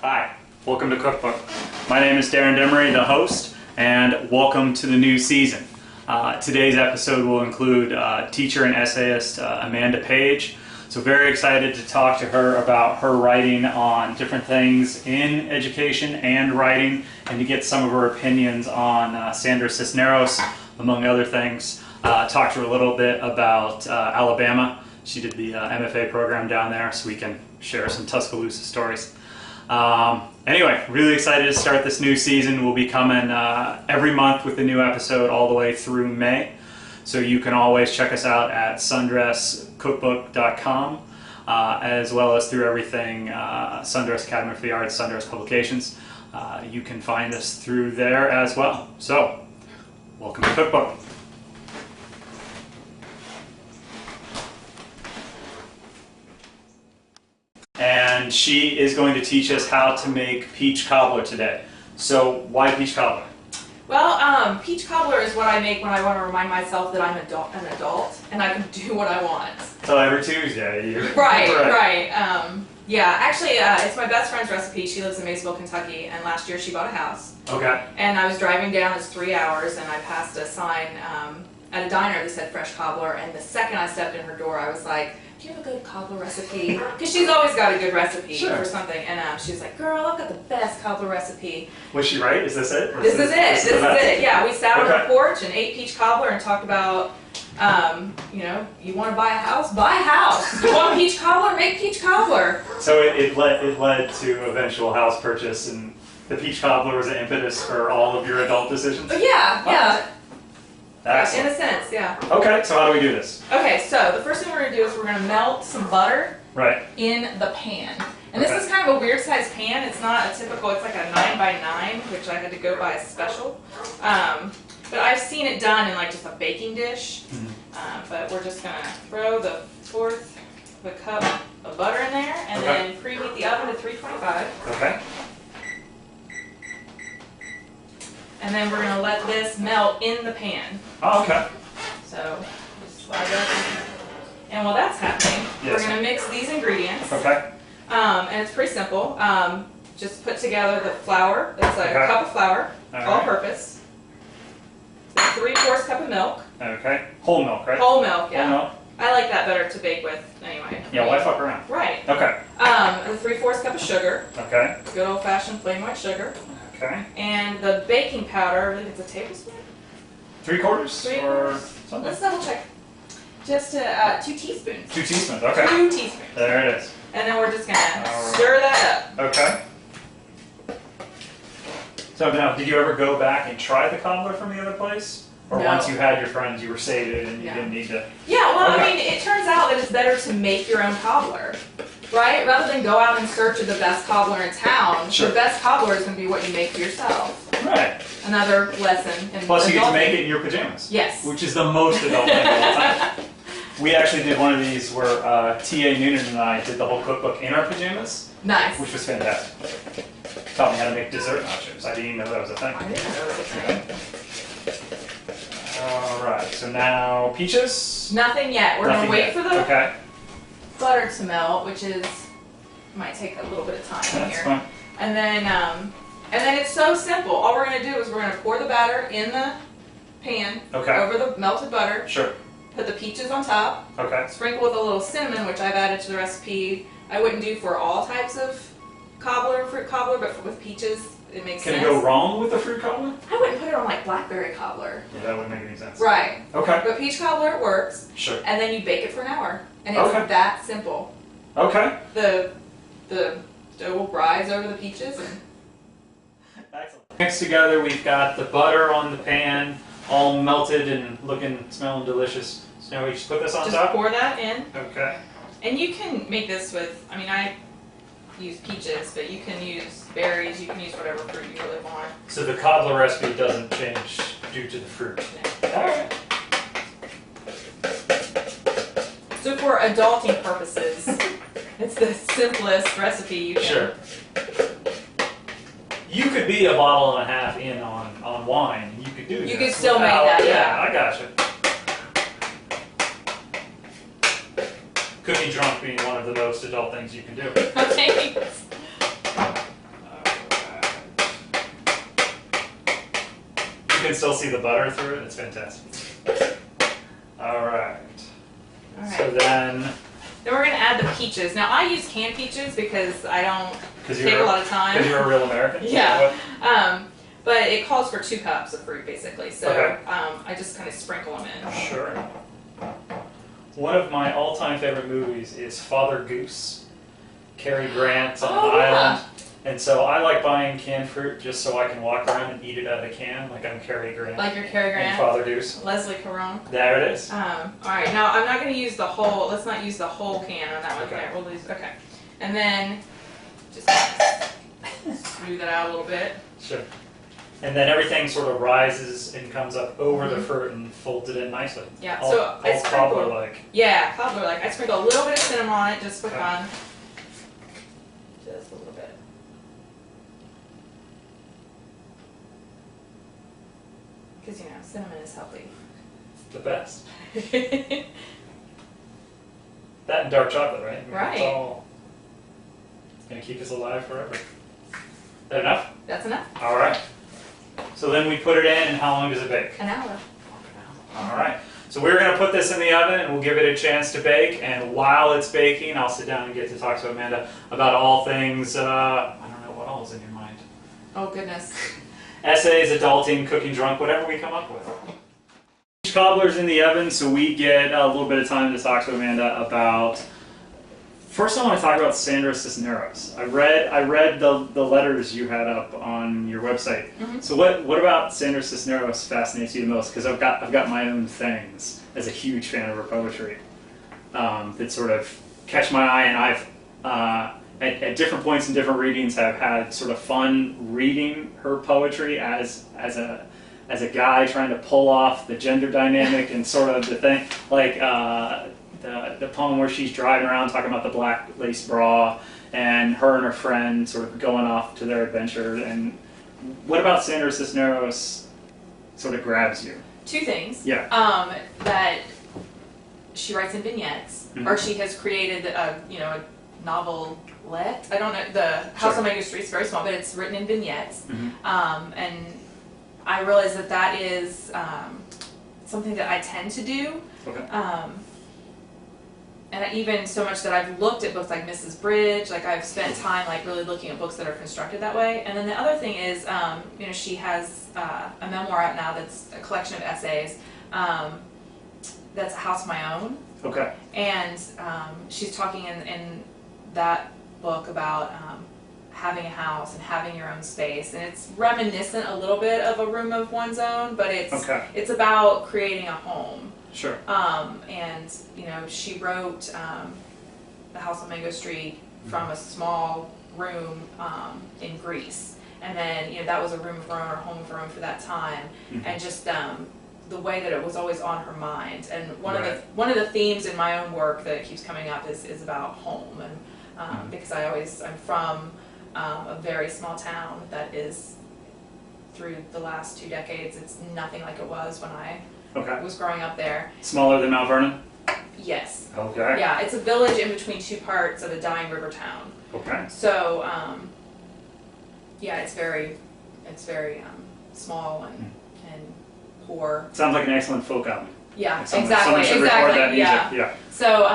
Hi, welcome to Cookbook. My name is Darren Demaree, the host, and welcome to the new season. Today's episode will include teacher and essayist Amanda Page. So very excited to talk to her about her writing on different things in education and writing, and to get some of her opinions on Sundress, among other things. Talk to her a little bit about Alabama. She did the MFA program down there, so we can share some Tuscaloosa stories. Anyway, really excited to start this new season. We'll be coming every month with a new episode all the way through May. So you can always check us out at sundresscookbook.com, as well as through everything Sundress Academy for the Arts, Sundress Publications. You can find us through there as well. So, welcome to Cookbook. And she is going to teach us how to make peach cobbler today. So, why peach cobbler? Well, peach cobbler is what I make when I want to remind myself that I'm an adult and I can do what I want. So every Tuesday. Right. Yeah, actually, it's my best friend's recipe. She lives in Maysville, Kentucky, and last year she bought a house. Okay. And I was driving down, it's 3 hours, and I passed a sign at a diner that said fresh cobbler, and the second I stepped in her door, I was like, do you have a good cobbler recipe? Because she's always got a good recipe for something. And she was like, girl, I've got the best cobbler recipe. Was she right? Is this it? This is it. Yeah, we sat on the porch and ate peach cobbler and talked about, you know, you want to buy a house? Buy a house. You want peach cobbler? Make peach cobbler. So it led to eventual house purchase, and the peach cobbler was the impetus for all of your adult decisions? Yeah. Excellent. In a sense, yeah. Okay, so how do we do this? Okay, so the first thing we're going to do is we're going to melt some butter in the pan. And this is kind of a weird sized pan. It's not a typical, it's like a 9x9, which I had to go buy a special. But I've seen it done in like just a baking dish. But we're just going to throw the fourth of a cup of butter in there and then preheat the oven to 325. Okay. And then we're going to let this melt in the pan. Oh, okay. So, just slide that in. And while that's happening, we're going to mix these ingredients. Okay. And it's pretty simple. Just put together the flour. That's like a cup of flour, all-purpose. 3/4 cup of milk. Okay. Whole milk, right? Whole milk, yeah. Whole milk. I like that better to bake with anyway. Yeah, why fuck around? Right. Okay. The 3/4 cup of sugar. Okay. Good old-fashioned plain white sugar. Okay. And the baking powder, I think it's a tablespoon? 3/4? Or something? Let's double check. Just 2 teaspoons. 2 teaspoons, okay. 2 teaspoons. There it is. And then we're just going to stir that up. Okay. So now, did you ever go back and try the cobbler from the other place? Or once you had your friends, you were sated and you didn't need to? Yeah, well, I mean, it turns out that it's better to make your own cobbler, right? Rather than go out in search of the best cobbler in town, the best cobbler is going to be what you make for yourself. Right. Another lesson. Plus, you get to make it in your pajamas. Yes. Which is the most adult thing of all time. We actually did one of these where T.A. Noonan and I did the whole cookbook in our pajamas. Nice. Which was fantastic. Taught me how to make dessert nachos. I didn't even know that was a thing. I didn't know that was a thing. Alright, so now peaches? Nothing yet. We're going to wait for the butter to melt, which might take a little bit of time here. Fine. And then it's so simple. All we're going to do is we're going to pour the batter in the pan over the melted butter. Sure. Put the peaches on top. Okay. Sprinkle with a little cinnamon, which I've added to the recipe. I wouldn't do for all types of fruit cobbler, but with peaches, it makes sense. Can it go wrong with the fruit cobbler? I wouldn't put it on like blackberry cobbler. Yeah, that wouldn't make any sense. Right. Okay. But peach cobbler, it works. Sure. And then you bake it for an hour. And it's that simple. Okay. The dough will rise over the peaches. Excellent. Mixed together, we've got the butter on the pan, all melted and smelling delicious. So now we just put this on top? Just pour that in. Okay. And you can make this with, I mean, I use peaches, but you can use berries, you can use whatever fruit you really want. So the cobbler recipe doesn't change due to the fruit? No. Alright. So for adulting purposes, it's the simplest recipe you can. Sure. You could be a bottle and a half in on wine, and you could do that. You could still make that, yeah. I gotcha. Cookie drunk being one of the most adult things you can do. Okay. can still see the butter through it. It's fantastic. All right. So then we're going to add the peaches. Now, I use canned peaches because I don't take a lot of time. Because you're a real American? Yeah. But it calls for 2 cups of fruit, basically. So I just kind of sprinkle them in. Sure. One of my all-time favorite movies is Father Goose. Cary Grant's on an island. And so I like buying canned fruit just so I can walk around and eat it out of a can, like I'm Cary Grant. Like you're Cary Grant? And Father Goose. Leslie Caron. There it is. All right, now I'm not going to use the whole, let's not use the whole can on that one. Okay. We'll use, okay. And then just smooth it out a little bit. Sure. And then everything sort of rises and comes up over the fruit and folds it in nicely. Yeah, all cobbler-like. Yeah, cobbler-like. I sprinkle a little bit of cinnamon on it just for fun. Just a little bit. Because, you know, cinnamon is healthy. The best. That and dark chocolate, right? I mean, right. It's all going to keep us alive forever. Is that enough? That's enough. All right. So then we put it in, and how long does it bake? An hour. All right. So we're going to put this in the oven, and we'll give it a chance to bake. And while it's baking, I'll sit down and get to talk to Amanda about all things, I don't know, what all is in your mind? Oh, goodness. Essays, adulting, cooking drunk, whatever we come up with. Cobbler's in the oven, so we get a little bit of time to talk to Amanda about. First, I want to talk about Sundress Cisneros. I read the letters you had up on your website. Mm-hmm. So what about Sundress Cisneros fascinates you the most? Because I've got my own things as a huge fan of her poetry that sort of catch my eye, and I've at different points in different readings have had sort of fun reading her poetry as a guy trying to pull off the gender dynamic and sort of the thing like. The poem where she's driving around talking about the black lace bra and her friend sort of going off to their adventure. And what about Sundress Cisneros sort of grabs you? 2 things. Yeah. That she writes in vignettes, or she has created a novelette. I don't know, the House on Main Street is very small, but it's written in vignettes. And I realize that is something that I tend to do. Okay. And even so much that I've looked at books like Mrs. Bridge, like I've spent time like really looking at books that are constructed that way. And then the other thing is, she has a memoir out now that's a collection of essays. That's A House of My Own. Okay. And she's talking in that book about having a house and having your own space, and it's reminiscent a little bit of A Room of One's Own, but it's about creating a home. Sure. And she wrote The House on Mango Street from a small room in Greece, and then that was a room of her own or home of her own for that time, and just the way that it was always on her mind. And one of the themes in my own work that keeps coming up is about home, and because I'm from a very small town that is, through the last 2 decades, it's nothing like it was when I was growing up there. Smaller than Mount Vernon? Yes. Okay. Yeah, it's a village in between 2 parts of a dying river town. Okay. So, it's very small and poor. Sounds like an excellent folk album. Yeah, like someone should record that music. Yeah. So,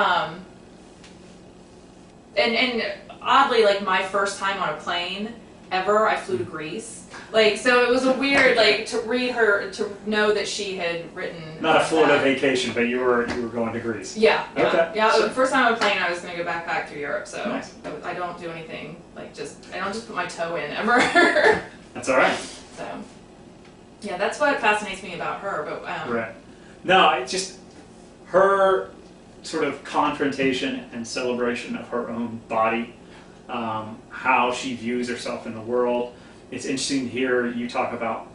and oddly, like my first time on a plane ever, I flew to Greece. Like, so it was a weird, like, to read her, to know that she had written. Not a Florida vacation, but you were going to Greece. Yeah. Okay. Yeah. So, the first time on a plane, I was going to go backpack through Europe, so nice. I don't do anything like I don't just put my toe in ever. That's all right. So, yeah, that's what fascinates me about her. But right. No, it's just her sort of confrontation and celebration of her own body, how she views herself in the world. It's interesting to hear you talk about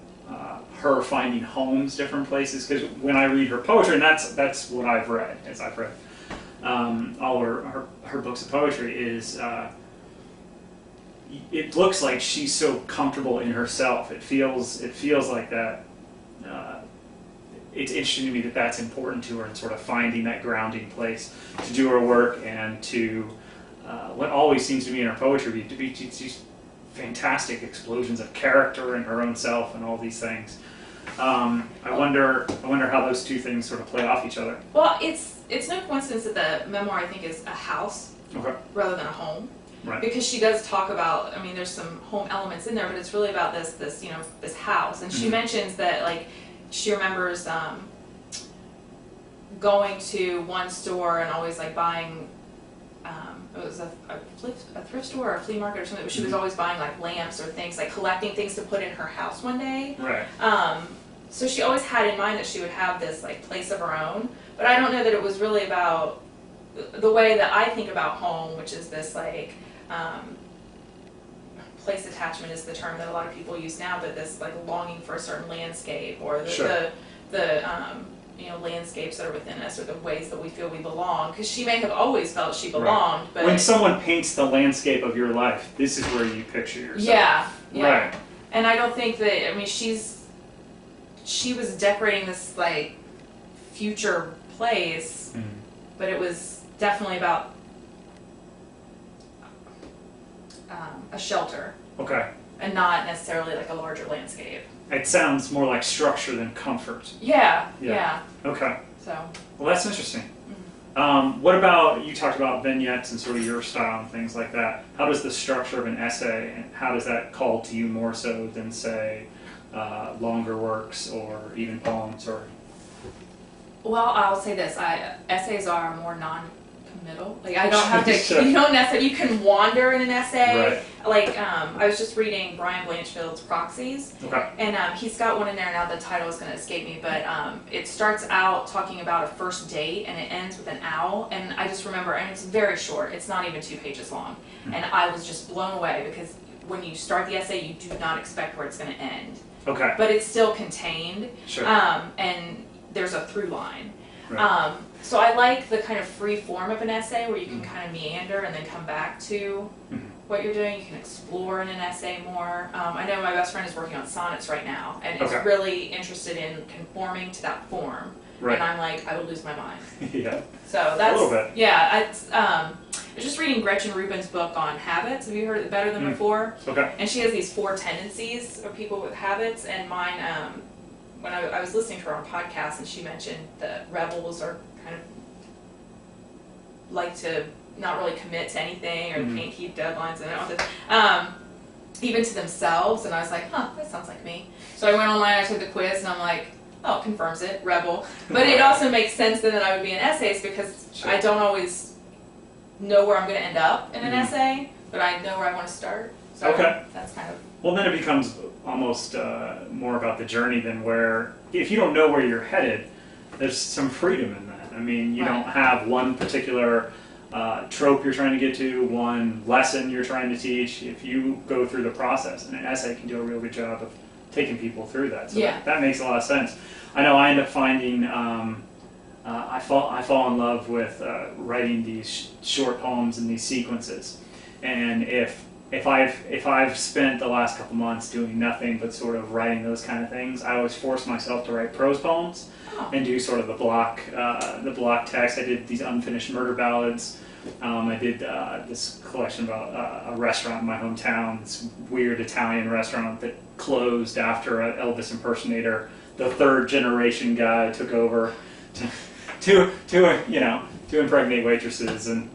her finding homes different places, because when I read her poetry, and that's what I've read, all her books of poetry, is it looks like she's so comfortable in herself. It feels like that. It's interesting to me that that's important to her, and sort of finding that grounding place to do her work, and to what always seems to be in her poetry to be these fantastic explosions of character and her own self and all these things. I wonder how those two things sort of play off each other. Well, it's no coincidence that the memoir, I think, is a house rather than a home. Right. Because she does talk about, I mean, there's some home elements in there, but it's really about this house. And she mentions that, like, she remembers going to one store and always, like, buying, it was a thrift store or a flea market or something, but she was always buying, like, lamps or things, like, collecting things to put in her house one day. Right. So she always had in mind that she would have this, like, place of her own. But I don't know that it was really about the way that I think about home, which is this, like, place attachment is the term that a lot of people use now, but this, like, longing for a certain landscape, or the landscapes that are within us, or the ways that we feel we belong. Because she may have always felt she belonged, but when someone paints the landscape of your life, this is where you picture yourself. Yeah. Right. And I don't think that, I mean, she was decorating this, like, future place, but it was definitely about a shelter. Okay. And not necessarily like a larger landscape. It sounds more like structure than comfort. Yeah. Okay. So. Well, that's interesting. What about, you talked about vignettes and sort of your style and things like that. How does the structure of an essay, and how does that call to you more so than, say, longer works or even poems? Or? Well, I'll say this: essays are more non-committal. Like, I don't have to. Sure. You don't necessarily. You can wander in an essay. Right. Like, I was just reading Brian Blanchfield's Proxies, and he's got one in there now. The title is going to escape me, but it starts out talking about a first date, and it ends with an owl. And I just remember, and it's very short. It's not even 2 pages long, and I was just blown away because when you start the essay, you do not expect where it's going to end. Okay. But it's still contained. Sure. And there's a through line. Right. So I like the kind of free form of an essay where you can kind of meander and then come back to what you're doing. You can explore in an essay more. I know my best friend is working on sonnets right now, and is really interested in conforming to that form. Right. And I'm like, I would lose my mind. Yeah. So that's a little bit. Yeah. I was just reading Gretchen Rubin's book on habits. Have you heard of Better Than Before? Okay. And she has these 4 tendencies of people with habits, and mine. When I was listening to her on podcast, and she mentioned that rebels are kind of like to not really commit to anything, or can't keep deadlines, and even to themselves. And I was like, that sounds like me. So I went online, I took the quiz, and I'm like, oh, it confirms it, rebel. But it also makes sense then that I would be an essayist, because I don't always know where I'm going to end up in an essay, but I know where I want to start. So that's kind of... Well, then it becomes almost more about the journey than where, if you don't know where you're headed, there's some freedom in that. I mean, you don't have one particular trope you're trying to get to, one lesson you're trying to teach. If you go through the process, and an essay can do a real good job of taking people through that. So that makes a lot of sense. I know I end up finding, I fall in love with writing these short poems and these sequences. And if I've spent the last couple months doing nothing but sort of writing those kind of things, I always force myself to write prose poems and do sort of the block text. I did these unfinished murder ballads. I did this collection about a restaurant in my hometown, this weird Italian restaurant that closed after an Elvis impersonator, the 3rd generation guy, took over to impregnate waitresses and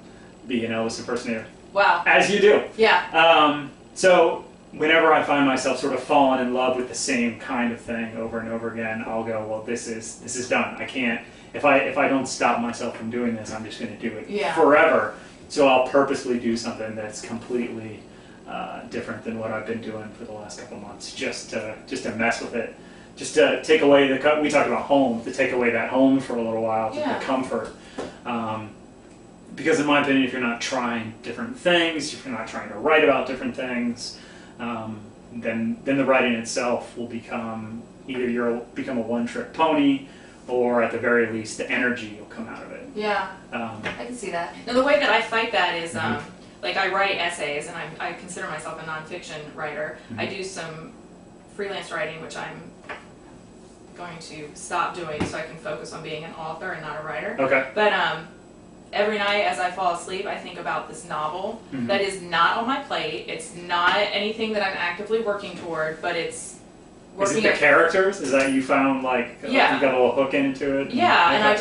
be an Elvis impersonator. Wow. As you do. Yeah. So whenever I find myself sort of falling in love with the same kind of thing over and over again, I'll go, well, this is done. I can't, if I don't stop myself from doing this, I'm just going to do it forever. So I'll purposely do something that's completely different than what I've been doing for the last couple of months, just to mess with it, just to take away we talked about home, to take away that home for a little while, the comfort. Because in my opinion, if you're not trying different things, if you're not trying to write about different things, then the writing itself will become, either you'll become a one-trick pony, or at the very least, the energy will come out of it. Yeah, I can see that. Now, the way that I fight that is, like, I write essays, and I consider myself a nonfiction writer. I do some freelance writing, which I'm going to stop doing so I can focus on being an author and not a writer. Okay. But every night as I fall asleep, I think about this novel that is not on my plate. It's not anything that I'm actively working toward, but it's Is it the characters? Is that you found like you got a little hook into it? Yeah, and I've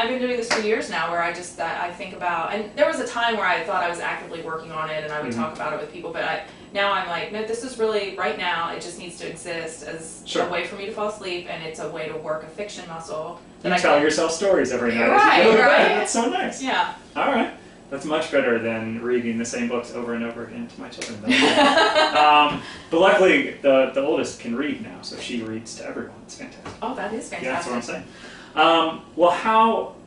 been doing this for years now, where I think about, and there was a time where I thought I was actively working on it, and I would talk about it with people, but now I'm like, no, this is really, right now, it just needs to exist as a way for me to fall asleep, and it's a way to work a fiction muscle. You tell yourself stories every night. Right. That's so nice. Yeah. All right. That's much better than reading the same books over and over again to my children. But luckily, the oldest can read now, so she reads to everyone. It's fantastic. Oh, that is fantastic. Yeah, that's what I'm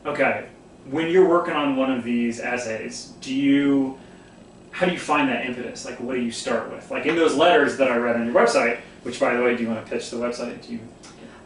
saying. When you're working on one of these essays, how do you find that impetus? Like, what do you start with? Like, in those letters that I read on your website, which, by the way, do you want to pitch the website?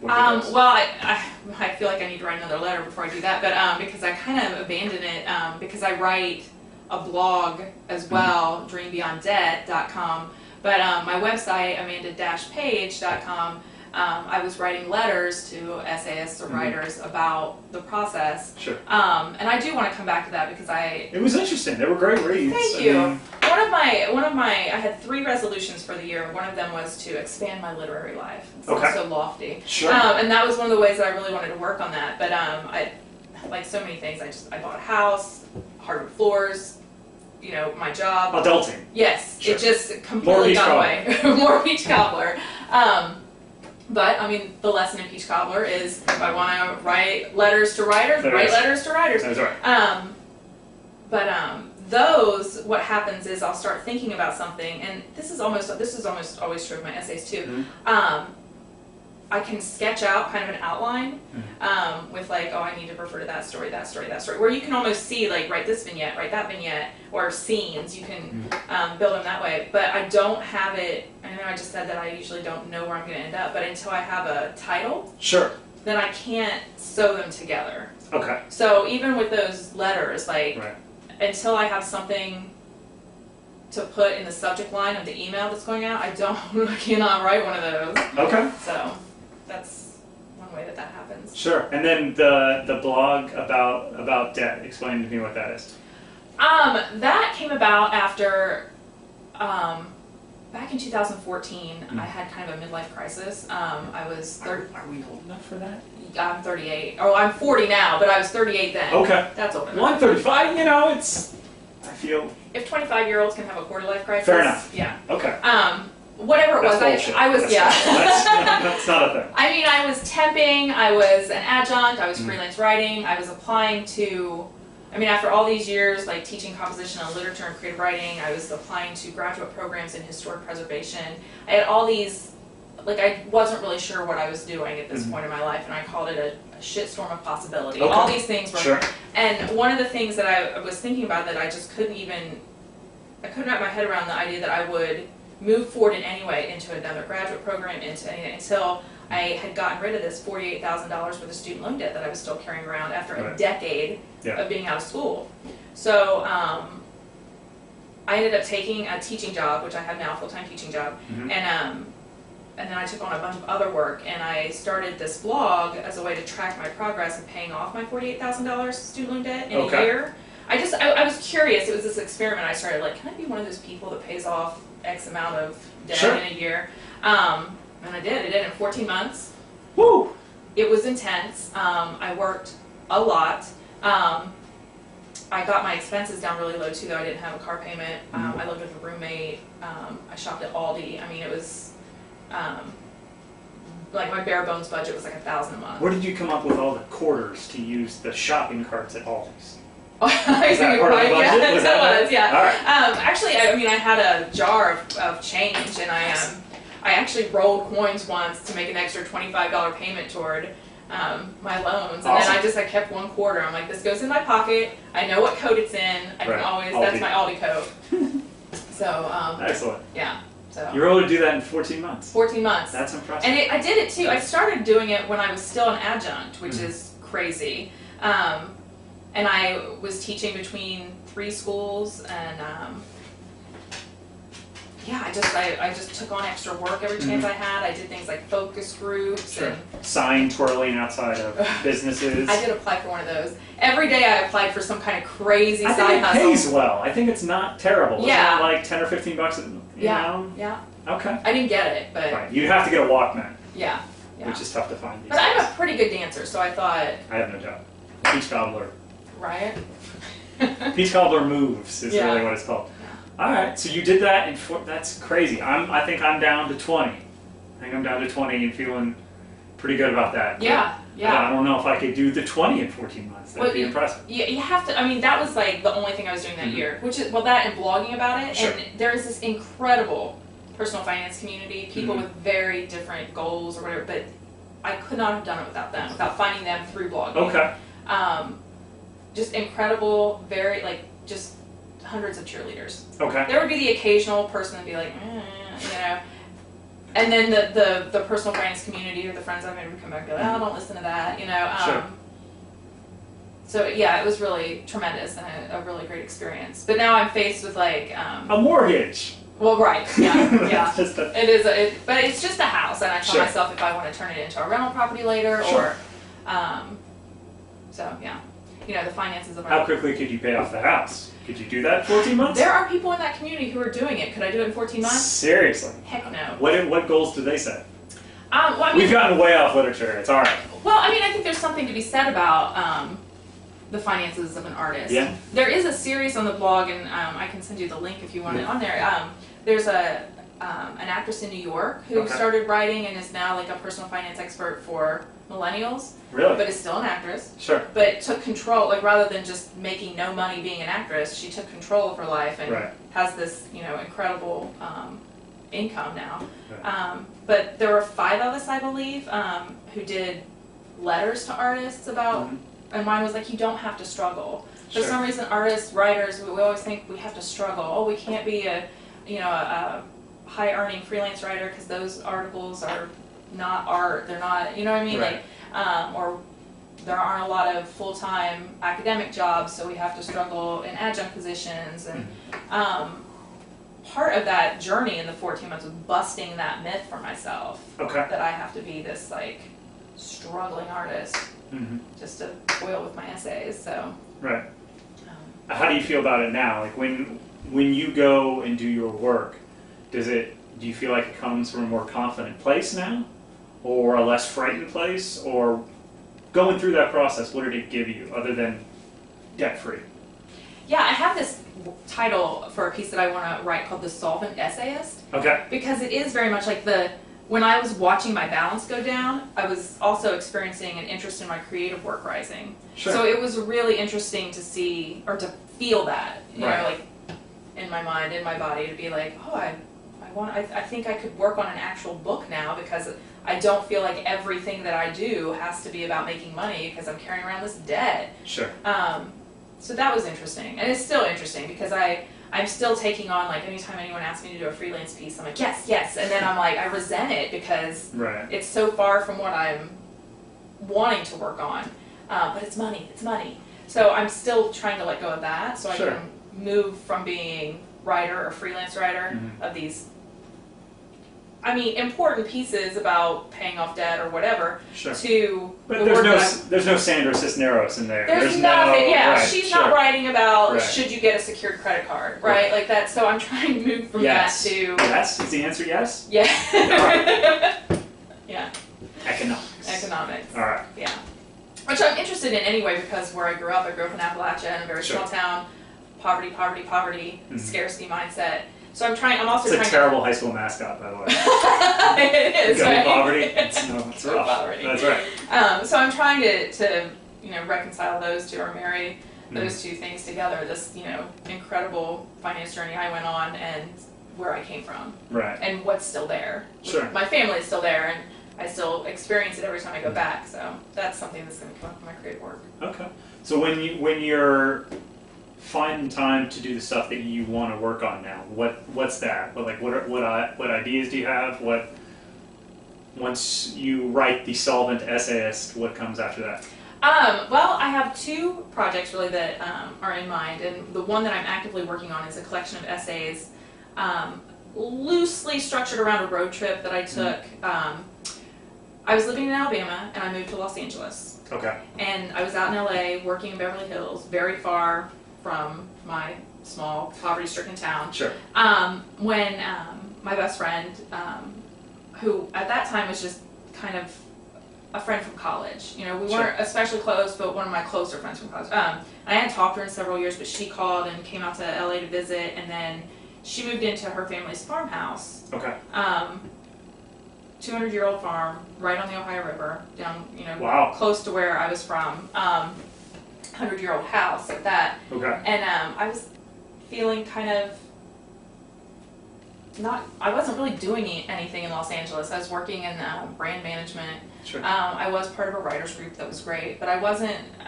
I feel like I need to write another letter before I do that, but because I kind of abandoned it because I write a blog as well, dreambeyonddebt.com, but my website, amanda-page.com, I was writing letters to essayists or writers about the process. Sure. And I do want to come back to that because It was interesting. They were great reads. Thank you. I had 3 resolutions for the year. One of them was to expand my literary life. It's so lofty. Sure. And that was one of the ways that I really wanted to work on that. But like so many things, I bought a house, hardwood floors, my job. Adulting. Yes. Sure. It just completely got away. More peach cobbler. But, the lesson in Peach Cobbler is if I want to write letters to writers, write letters to writers. That's right. What happens is I'll start thinking about something, and this is almost always true of my essays too. I can sketch out kind of an outline with like, I need to refer to that story, where you can almost see like, write this vignette, write that vignette, or scenes. You can build them that way. But I don't have it. I know I just said that I usually don't know where I'm going to end up, but until I have a title, then I can't sew them together. Okay. So even with those letters, like until I have something to put in the subject line of the email that's going out, I cannot write one of those. Okay. So that's one way that happens. Sure. And then the blog about debt. Explain to me what that is. That came about after back in 2014. I had kind of a midlife crisis. I was Are we old enough for that? I'm 38. Oh, I'm 40 now, but I was 38 then. Okay. That's old enough. Well, I'm 35. I feel. If 25-year-olds can have a quarter-life crisis. Fair enough. Yeah. Okay. Whatever it was, I was That's not a thing. I was temping, I was an adjunct, I was freelance writing, I was applying to, after all these years, like teaching composition and literature and creative writing, I was applying to graduate programs in historic preservation. I had all these, I wasn't really sure what I was doing at this point in my life, and I called it a shitstorm of possibility. Okay. All these things were, sure. And one of the things that I was thinking about that I just couldn't wrap my head around the idea that I would move forward in any way into another graduate program, into anything, until I had gotten rid of this $48,000 worth of student loan debt that I was still carrying around after a decade of being out of school. So I ended up taking a teaching job, which I have now, a full-time teaching job, and then I took on a bunch of other work, and I started this blog as a way to track my progress in paying off my $48,000 student loan debt in a year. I was curious. It was this experiment I started, can I be one of those people that pays off X amount of debt in a year? And I did. I did it in 14 months. Woo! It was intense. I worked a lot. I got my expenses down really low too, though I didn't have a car payment. I lived with a roommate. I shopped at Aldi. It was my bare bones budget was $1,000 a month. Where did you come up with all the quarters to use the shopping carts at Aldi's? Is that part of the budget? Yeah, that was, yeah. All right. Actually, I had a jar of change, and I actually rolled coins once to make an extra $25 payment toward my loans, and then I kept one quarter. I'm like, this goes in my pocket. I know what code it's in. I can always. Aldi. That's my Aldi code. So. Excellent. Yeah. So. You were able to do that in 14 months. 14 months. That's impressive. And I did it too. I started doing it when I was still an adjunct, which is crazy. And I was teaching between 3 schools, and I just took on extra work every chance I had. I did things like focus groups and sign twirling outside of businesses. I did apply for one of those. Every day I applied for some kind of crazy side hustle. I think it pays well. I think it's not terrible. Yeah. Isn't it like $10 or $15 You know? Yeah. Okay. I didn't get it, but Right. You have to get a Walkman. Yeah. Which is tough to find these But I'm days. a pretty good dancer, so I thought. I have no doubt. Peach cobbler. Right. Peach cobbler moves is really what it's called. Yeah. All right, so you did that in that's crazy. I think I'm down to 20. I think I'm down to 20 and feeling pretty good about that. Yeah. But I don't know if I could do the 20 in 14 months. That'd be impressive. You have to. I mean, that was like the only thing I was doing that year, which is that and blogging about it. Sure. And there is this incredible personal finance community, people with very different goals or whatever. But I could not have done it without them, without finding them through blogging. Okay. Just incredible, very just hundreds of cheerleaders. Okay. There would be the occasional person that'd be like, you know, and then the personal finance community or the friends I made would come back and be like, oh, don't listen to that, you know. Sure. So yeah, it was really tremendous and a really great experience. But now I'm faced with like a mortgage. Well, right, yeah, yeah. It is, but it's just a house, and I tell Sure. myself if I want to turn it into a rental property later, Sure. or, so yeah, you know, the finances of our. How quickly could you pay off the house? Could you do that in 14 months? There are people in that community who are doing it. Could I do it in 14 months? Seriously? Heck no. What goals do they set? Well, I mean, We've gotten way off literature. It's all right. Well, I mean, I think there's something to be said about the finances of an artist. Yeah. There is a series on the blog, and I can send you the link if you want it on there. There's an actress in New York who started writing and is now like a personal finance expert for millennials. Really? But is still an actress. Sure. But took control, like rather than just making no money being an actress, she took control of her life and has this, you know, incredible income now. Right. But there were 5 of us, I believe, who did letters to artists about, and mine was like, you don't have to struggle. For some reason, artists, writers, we always think we have to struggle. Oh, we can't be a high-earning freelance writer because those articles are not art. They're not, you know what I mean? Right. Like, or there aren't a lot of full-time academic jobs, so we have to struggle in adjunct positions. And part of that journey in the 14 months was busting that myth for myself. That I have to be this like struggling artist just to toil with my essays. So. Right. How do you feel about it now? Like when you go and do your work, do you feel like it comes from a more confident place now, or a less frightened place, or going through that process, what did it give you other than debt-free? Yeah, I have this title for a piece that I want to write called The Solvent Essayist. Okay. Because it is very much like when I was watching my balance go down, I was also experiencing an interest in my creative work rising. Sure. So it was really interesting to see, or to feel that, you know, like in my mind, in my body, to be like, oh, I think I could work on an actual book now because I don't feel like everything that I do has to be about making money because I'm carrying around this debt. Sure. So that was interesting, and it's still interesting because I'm still taking on, like, anytime anyone asks me to do a freelance piece, I'm like, yes, and then I'm like, I resent it because it's so far from what I'm wanting to work on, but it's money. So I'm still trying to let go of that so I can move from being writer or freelance writer of these, important pieces about paying off debt or whatever to But the work there's no Sandra Cisneros in there. There's nothing, she's not writing about should you get a secured credit card, right? Like that, so I'm trying to move from that to... Yes? Is the answer yes? Yeah. Yeah. Economics. All right. Yeah. Which I'm interested in anyway because where I grew up in Appalachia in a very small town, poverty, scarcity mindset. So I'm also trying. It's a terrible high school mascot, by the way. It is, right? Poverty. It's rough. Poverty. That's right. So I'm trying to reconcile those two or marry those two things together. This incredible finance journey I went on and where I came from. Right. And what's still there. Sure. My family is still there and I still experience it every time I go back. So that's something that's going to come up in my creative work. Okay. So when you're finding time to do the stuff that you want to work on now, what's that? What ideas do you have? Once you write the Solvent Essayist, what comes after that? Well, I have 2 projects really that are in mind, and the one that I'm actively working on is a collection of essays loosely structured around a road trip that I took. I was living in Alabama and I moved to Los Angeles. Okay. And I was out in LA working in Beverly Hills, very far from my small, poverty-stricken town. Sure. When my best friend, who at that time was just kind of a friend from college. You know, we weren't especially close, but one of my closer friends from college. I hadn't talked to her in several years, but she called and came out to LA to visit, and then she moved into her family's farmhouse. Okay. 200-year-old farm, right on the Ohio River, down, you know, wow. close to where I was from. 100-year-old house at that. Okay. And I was feeling kind of I wasn't really doing anything in Los Angeles. I was working in brand management. Sure. I was part of a writers group that was great, but I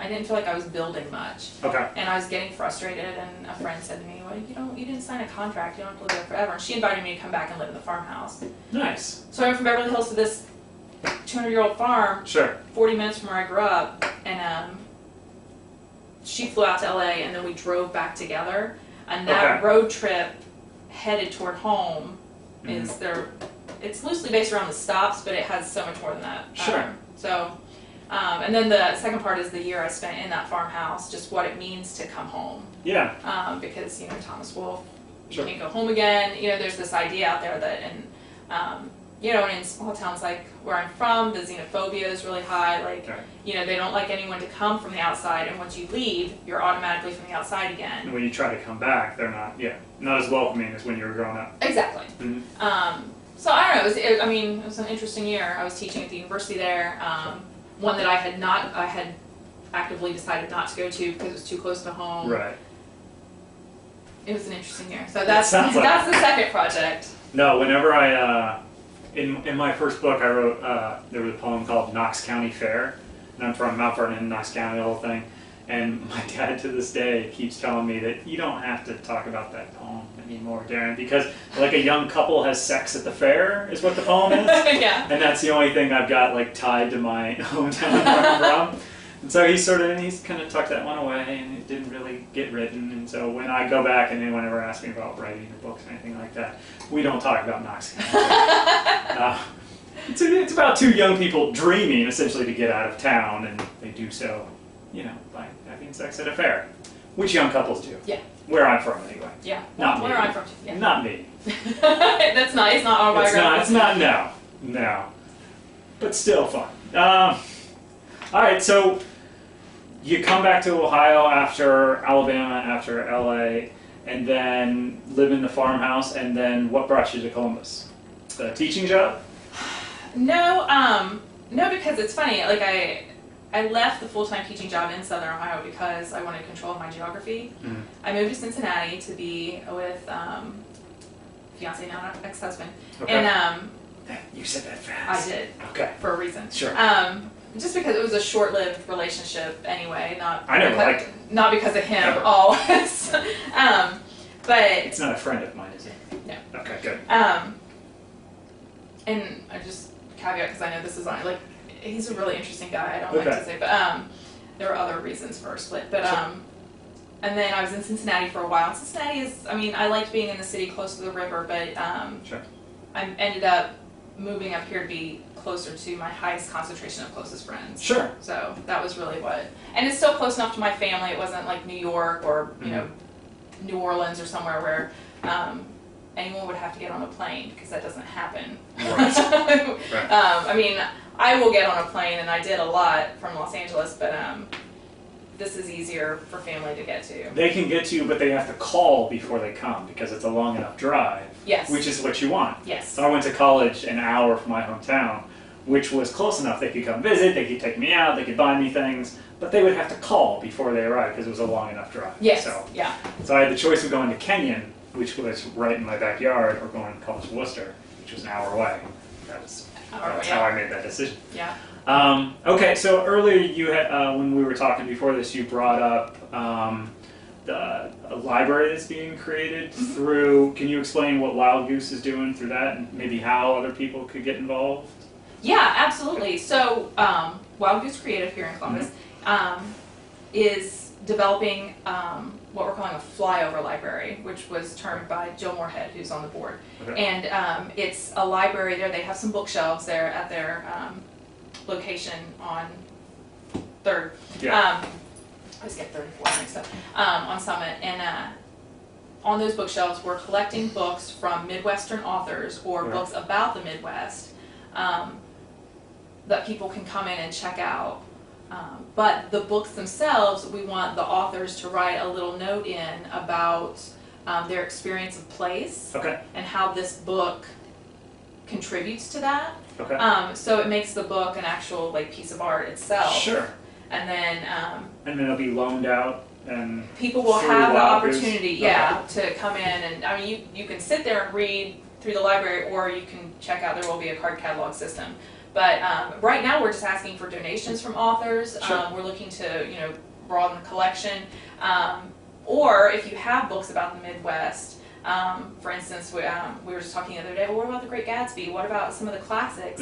didn't feel like I was building much. Okay. And I was getting frustrated, and a friend said to me, well, you didn't sign a contract, you don't have to live there forever. And she invited me to come back and live in the farmhouse. Nice. So I went from Beverly Hills to this 200-year-old farm, sure. 40 minutes from where I grew up, and she flew out to LA, and then we drove back together. And that road trip headed toward home is there. It's loosely based around the stops, but it has so much more than that. Sure. And then the second part is the year I spent in that farmhouse, just what it means to come home. Yeah. Because, you know, Thomas Wolfe, sure. you can't go home again. You know, there's this idea out there that, you know, and in small towns like where I'm from, the xenophobia is really high. Like, you know, they don't like anyone to come from the outside, and once you leave, you're automatically from the outside again. And when you try to come back, they're not as welcoming as when you were growing up. Exactly. Mm-hmm. So I don't know. It was an interesting year. I was teaching at the university there. One that I had actively decided not to go to because it was too close to home. Right. It was an interesting year. So that's the second project. No, whenever I in my first book I wrote there was a poem called Knox County Fair, and I'm from Mount Vernon, Knox County, the whole thing. And my dad to this day keeps telling me that you don't have to talk about that poem anymore, Darren, because like a young couple has sex at the fair is what the poem is. Yeah. And that's the only thing I've got like tied to my hometown where I'm from. And so he's kind of tucked that one away, and it didn't really get written. And so when I go back and anyone ever asks me about writing or books or anything like that, we don't talk about Knox County. It's about two young people dreaming essentially to get out of town, and they do so, you know, by having sex at a fair, which young couples do. Yeah. Where I'm from, anyway. Yeah. Not where me. I'm from. Yeah. Not me. That's nice. Not autobiographical. It's not. No. But still fun. All right. So you come back to Ohio after Alabama, after LA, and then live in the farmhouse. And then what brought you to Columbus? The teaching job? No, because it's funny. Like I left the full-time teaching job in Southern Ohio because I wanted control of my geography. Mm-hmm. I moved to Cincinnati to be with fiance, now ex-husband. Okay. And you said that fast. I did. Okay. For a reason. Sure. Just because it was a short-lived relationship anyway. I never liked it. Not because of him, Never. always. But it's not a friend of mine, is it? No. Okay, good. And I just caveat because I know this is on like. He's a really interesting guy, I don't like to say, but there were other reasons for our split. But and then I was in Cincinnati for a while. Cincinnati is, I liked being in the city close to the river, but sure. I ended up moving up here to be closer to my highest concentration of closest friends. Sure. So that was really and it's still close enough to my family. It wasn't like New York or, you know, New Orleans or somewhere where anyone would have to get on a plane, because that doesn't happen. Right. Right. I will get on a plane, and I did a lot from Los Angeles, but this is easier for family to get to. They can get to you, but they have to call before they come, because it's a long enough drive. Yes. Which is what you want. Yes. So I went to college an hour from my hometown, which was close enough. They could come visit, they could take me out, they could buy me things, but they would have to call before they arrived, because it was a long enough drive. Yes. So I had the choice of going to Kenyon, which was right in my backyard, or going to College of Worcester, which was an hour away. That's how I made that decision. Yeah. Okay, so earlier you had, when we were talking before this, you brought up a library that's being created through. Can you explain what Wild Goose is doing through that, and maybe how other people could get involved? Yeah, absolutely. So Wild Goose Creative here in Columbus is developing what we're calling a flyover library, which was termed by Jill Moorhead, who's on the board. Okay. And it's a library there. They have some bookshelves there at their location on 3rd. Yeah. I always get 3rd and 4th mixed up. On Summit. And on those bookshelves, we're collecting books from Midwestern authors or books about the Midwest that people can come in and check out. But the books themselves, we want the authors to write a little note in about their experience of place and how this book contributes to that. So it makes the book an actual piece of art itself. Sure. And then it'll be loaned out, and people will have the opportunity, to come in, and I mean, you can sit there and read through the library, or you can check out. There will be a card catalog system. But right now, we're just asking for donations from authors. Sure. We're looking to broaden the collection, or if you have books about the Midwest. For instance, we were just talking the other day. Well, what about The Great Gatsby? What about some of the classics?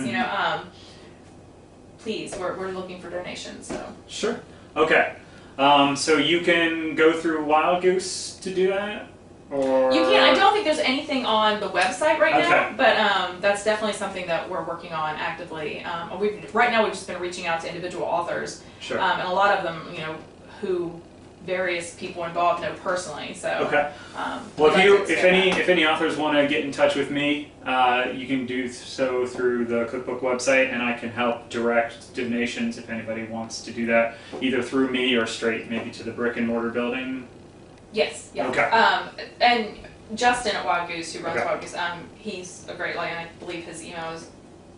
Please, we're looking for donations. So sure. Okay. So you can go through Wild Goose to do that, or you can. I don't think there's anything on the website right now, but that's definitely something that we're working on actively. Right now we've just been reaching out to individual authors, and a lot of them, who various people involved know personally. So well, if any authors want to get in touch with me, you can do so through the Cookbook website, and I can help direct donations if anybody wants to do that, either through me or straight maybe to the brick and mortar building. Yes. Yeah. Okay. And Justin at Wild Goose, who runs Wild Goose, he's a great and I believe his email is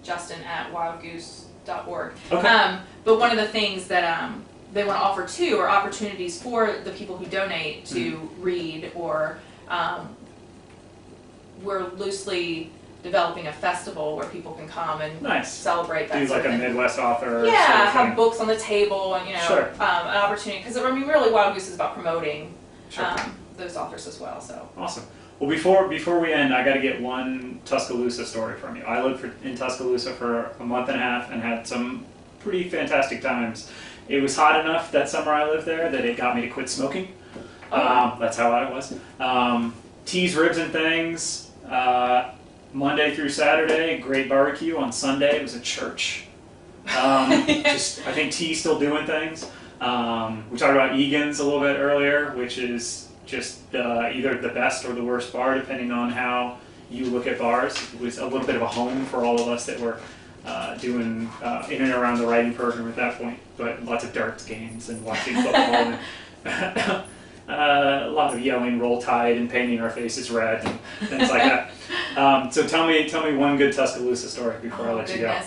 justin@wildgoose.org. But one of the things that they want to offer too are opportunities for the people who donate to read, or we're loosely developing a festival where people can come and celebrate that. Do like a Midwest author. Yeah, have books on the table, and an opportunity, because I mean, really, Wild Goose is about promoting those authors as well. So awesome. Well, before we end, I got to get one Tuscaloosa story from you. I lived in Tuscaloosa for a month and a half and had some pretty fantastic times. It was hot enough that summer I lived there that it got me to quit smoking. That's how hot it was. Teas, ribs, and things. Monday through Saturday, great barbecue. On Sunday, it was a church. I think T's still doing things. We talked about Egan's a little bit earlier, which is just either the best or the worst bar, depending on how you look at bars. It was a little bit of a home for all of us that were doing in and around the writing program at that point, but lots of darts games and watching football and lots of yelling, Roll Tide, and painting our faces red and things like that. So tell me one good Tuscaloosa story before I let you go.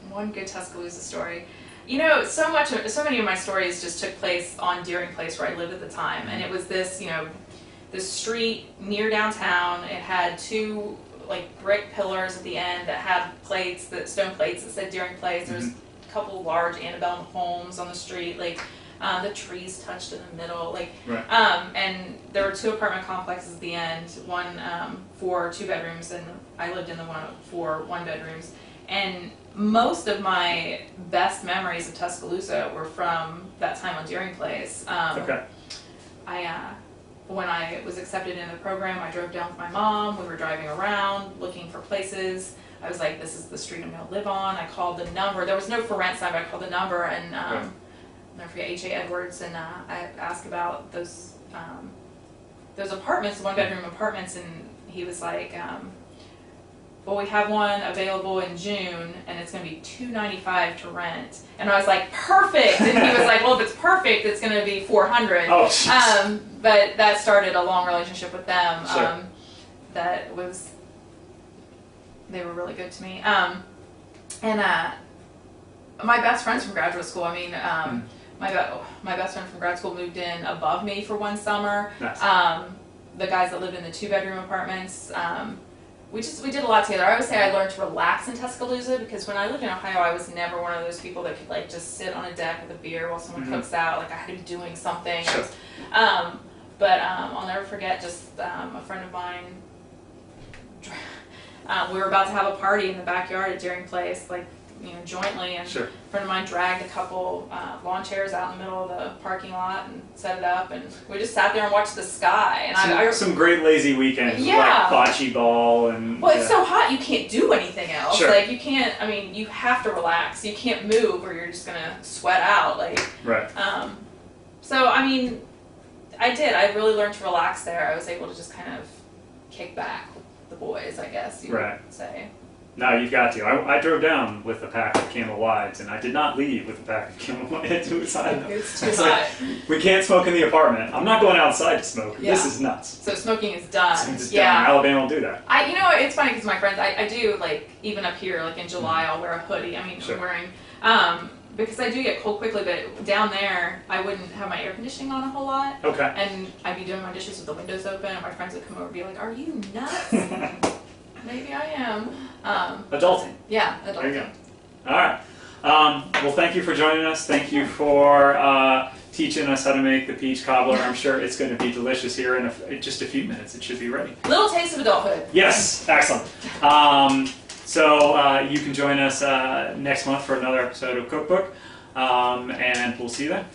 One good Tuscaloosa story. So many of my stories just took place on Deering Place, where I lived at the time, and it was this street near downtown. It had two brick pillars at the end that had stone plates that said Deering Place. There's a couple large antebellum homes on the street. The trees touched in the middle. And there were two apartment complexes at the end. One for 2 bedrooms, and I lived in the one for 1 bedrooms. And most of my best memories of Tuscaloosa were from that time on Deering Place. When I was accepted in the program, I drove down with my mom. We were driving around looking for places. I was like, this is the street I'm going to live on. I called the number. There was no for rent sign, but I called the number, and I'll never forget H.A. Edwards, and I asked about those apartments, 1-bedroom apartments, and he was like, well, we have one available in June, and it's going to be $295 to rent. And I was like, perfect. And he was like, well, if it's perfect, it's going to be $400. Oh, but that started a long relationship with them. Sure. They were really good to me. And my best friends from graduate school, my best friend from grad school moved in above me for one summer. Nice. The guys that lived in the 2-bedroom apartments, we did a lot together. I would say I learned to relax in Tuscaloosa, because when I lived in Ohio, I was never one of those people that could just sit on a deck with a beer while someone cooks out. I had to be doing something. Sure. But I'll never forget just a friend of mine. We were about to have a party in the backyard at Deering Place, jointly, and a friend of mine dragged a couple lawn chairs out in the middle of the parking lot and set it up, and we just sat there and watched the sky. And some great lazy weekends, like bocce ball and. Well, it's so hot you can't do anything else. Sure. You can't. You have to relax. You can't move, or you're just gonna sweat out. Right. So I did. I really learned to relax there. I was able to just kind of kick back with the boys, I guess you would say. No, you've got to. I drove down with a pack of Camel Wides, and I did not leave with a pack of Camel Wides. It's too hot. Like, we can't smoke in the apartment. I'm not going outside to smoke. Yeah. This is nuts. So smoking is done. It's done. Alabama will do that. You know, it's funny because my friends, I do, like, even up here, like in July, I'll wear a hoodie. I mean, I'm wearing, because I do get cold quickly, but down there, I wouldn't have my air conditioning on a whole lot. Okay. And I'd be doing my dishes with the windows open, and my friends would come over and be like, "Are you nuts?" Maybe I am. Adulting. Yeah, adulting. There you go. All right. Well, thank you for joining us. Thank you for teaching us how to make the peach cobbler. I'm sure it's going to be delicious here in just a few minutes. It should be ready. Little taste of adulthood. Yes, excellent. So you can join us next month for another episode of Cookbook, and we'll see you then.